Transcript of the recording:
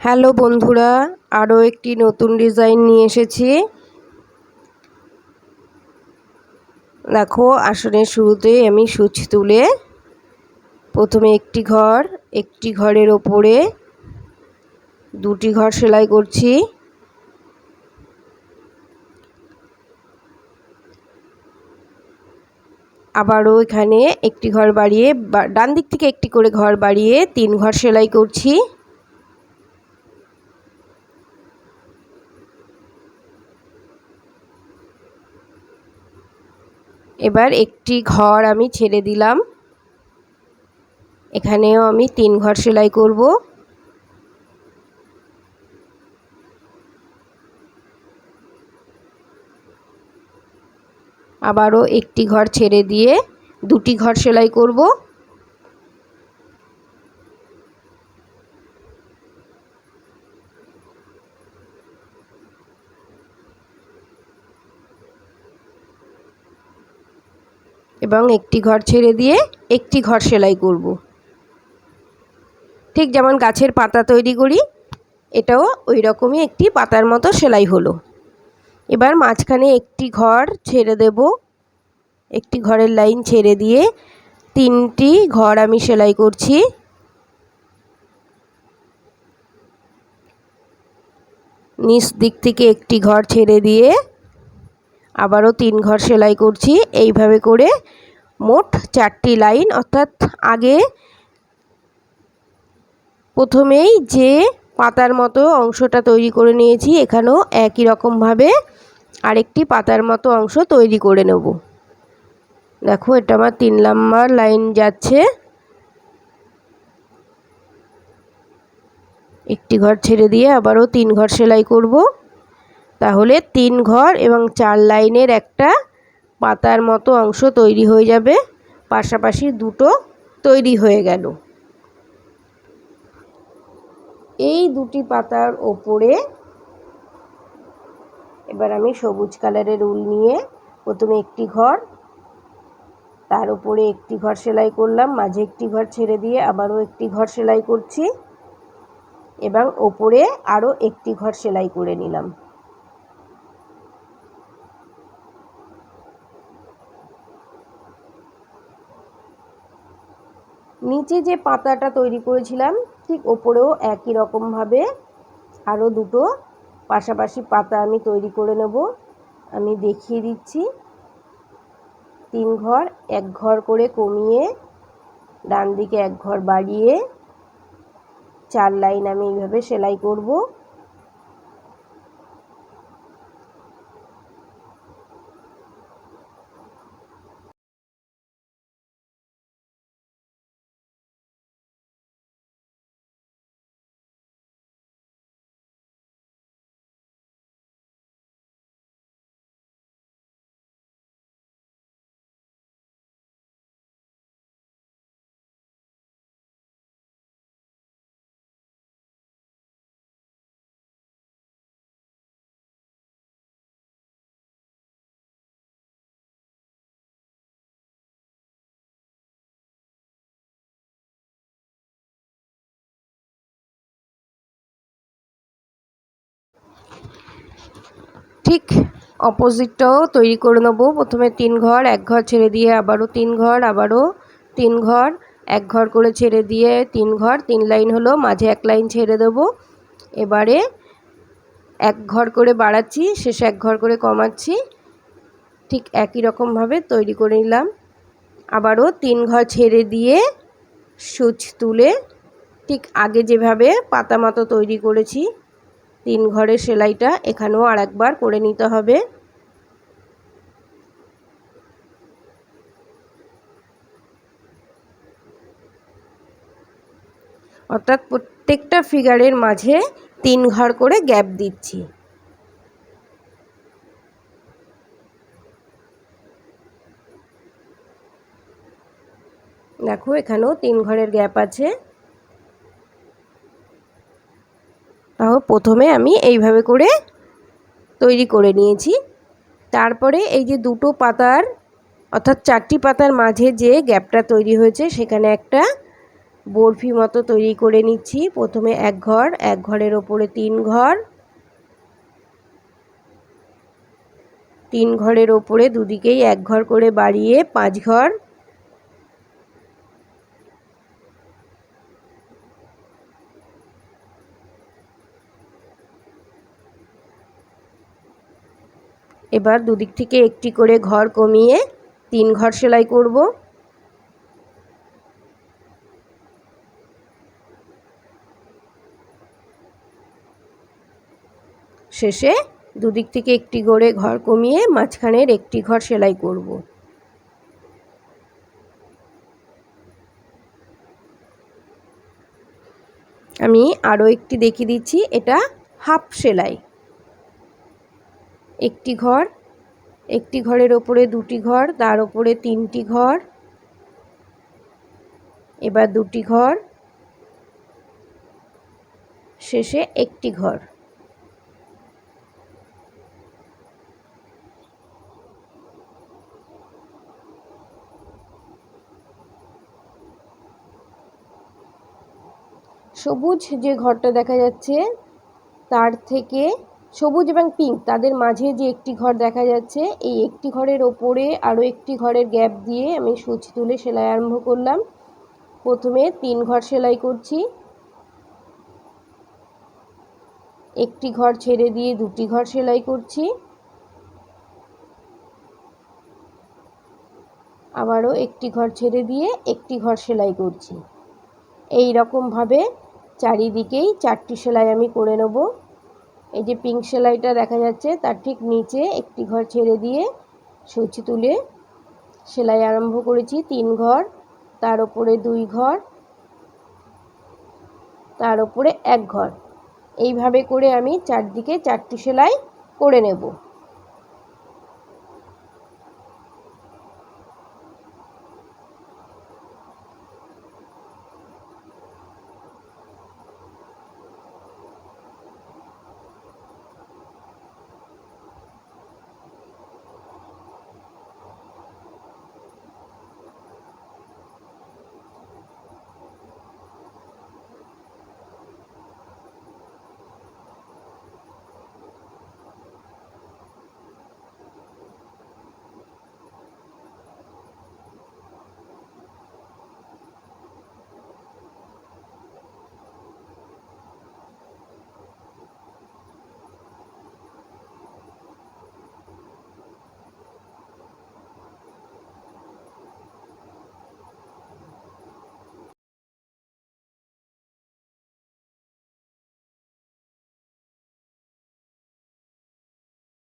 Hello বন্ধুরা, আরও একটি নতুন ডিজাইন নিয়ে এসেছি। দেখো, আসনের শুরুতেই আমি সূচ তুলে প্রথমে একটি ঘরের ওপরে দুটি ঘর সেলাই করছি। আবারও এখানে একটি ঘর বাড়িয়ে ডান দিক থেকে একটি করে ঘর বাড়িয়ে 3 ঘর সেলাই করছি। এবার একটি ঘর আমি ছেড়ে দিলাম, এখানেও আমি 3 ঘর সেলাই করব। আবারও একটি ঘর ছেড়ে দিয়ে দুটি ঘর সেলাই করব। এবং একটি ঘর ছেড়ে দিয়ে একটি ঘর সেলাই করব। ঠিক যেমন গাছের পাতা তৈরি করি, এটাও ওই রকমই একটি পাতার মতো সেলাই হলো। এবার মাঝখানে একটি ঘর ছেড়ে দেব, একটি ঘরের লাইন ছেড়ে দিয়ে 3টি ঘর আমি সেলাই করছি। নিচ দিক থেকে একটি ঘর ছেড়ে দিয়ে আবারও 3 ঘর সেলাই করছি। এইভাবে করে মোট 4টি লাইন, অর্থাৎ আগে প্রথমেই যে পাতার মতো অংশটা তৈরি করে নিয়েছি, এখানেও একই রকমভাবে আরেকটি পাতার মতো অংশ তৈরি করে নেব। দেখো, এটা আমার 3 নাম্বার লাইন যাচ্ছে। একটি ঘর ছেড়ে দিয়ে আবারও 3 ঘর সেলাই করব। তাহলে 3 ঘর এবং 4 লাইনের একটা পাতার মতো অংশ তৈরি হয়ে যাবে। পাশাপাশি দুটো তৈরি হয়ে গেল। এই দুটি পাতার ওপরে এবার আমি সবুজ কালারের উল নিয়ে প্রথমে একটি ঘর, তার উপরে একটি ঘর সেলাই করলাম, মাঝে একটি ঘর ছেড়ে দিয়ে আবারও একটি ঘর সেলাই করছি এবং ওপরে আরও একটি ঘর সেলাই করে নিলাম। নিচে যে পাতাটা তৈরি করেছিলাম, ঠিক ওপরেও একই রকমভাবে আরও দুটো পাশাপাশি পাতা আমি তৈরি করে নেব। আমি দেখিয়ে দিচ্ছি। 3 ঘর, 1 ঘর করে কমিয়ে ডান দিকে 1 ঘর বাড়িয়ে 4 লাইন আমি এইভাবে সেলাই করব। ঠিক অপোজিটটাও তৈরি করে নেব। প্রথমে 3 ঘর, 1 ঘর ছেড়ে দিয়ে আবারও 3 ঘর, আবারও 3 ঘর, 1 ঘর করে ছেড়ে দিয়ে 3 ঘর, 3 লাইন হলো, মাঝে 1 লাইন ছেড়ে দেব। এবারে 1 ঘর করে বাড়াচ্ছি, শেষে 1 ঘর করে কমাচ্ছি। ঠিক একই রকমভাবে তৈরি করে নিলাম। আবারও 3 ঘর ছেড়ে দিয়ে সূচ তুলে ঠিক আগে যেভাবে পাতা মতো তৈরি করেছি 3 ঘরের সেলাইটা এখানেও আরেকবার করে নিতে হবে। অর্থাৎ প্রত্যেকটা ফিগারের মাঝে 3 ঘর করে গ্যাপ দিচ্ছি। দেখো, এখানেও 3 ঘরের গ্যাপ আছে। তাও প্রথমে আমি এইভাবে করে তৈরি করে নিয়েছি। তারপরে এই যে দুটো পাতার, অর্থাৎ 4টি পাতার মাঝে যে গ্যাপটা তৈরি হয়েছে, সেখানে একটা বরফি মতো তৈরি করে নিচ্ছি। প্রথমে এক ঘর, এক ঘরের ওপরে 3 ঘর, 3 ঘরের ওপরে দুদিকেই এক ঘর করে বাড়িয়ে 5 ঘর, এবার দুদিক থেকে একটি করে ঘর কমিয়ে 3 ঘর সেলাই করব। শেষে দুদিক থেকে একটি করে ঘর কমিয়ে মাঝখানের একটি ঘর সেলাই করব। আমি আরও একটি দেখিয়ে দিচ্ছি, এটা হাফ সেলাই। একটি ঘর, একটি ঘরের ওপরে 2টি ঘর, তার ওপরে 3টি ঘর, এবার 2টি ঘর, শেষে একটি ঘর। সবুজ যে ঘরটা দেখা যাচ্ছে তার থেকে সবুজ এবং পিঙ্ক তাদের মাঝে যে একটি ঘর দেখা যাচ্ছে, এই একটি ঘরের ওপরে আরও একটি ঘরের গ্যাপ দিয়ে আমি সূচ তুলে সেলাই আরম্ভ করলাম। প্রথমে 3 ঘর সেলাই করছি, একটি ঘর ছেড়ে দিয়ে 2টি ঘর সেলাই করছি, আবারও একটি ঘর ছেড়ে দিয়ে একটি ঘর সেলাই করছি। এই রকমভাবে চারিদিকেই 4টি সেলাই আমি করে নেব। এই যে পিঙ্ক সেলাইটা দেখা যাচ্ছে তার ঠিক নিচে একটি ঘর ছেড়ে দিয়ে সূচ তুলে সেলাই আরম্ভ করেছি। 3 ঘর, তার উপরে 2 ঘর, তার উপরে 1 ঘর, এইভাবে করে আমি চারদিকে 4টি সেলাই করে নেব।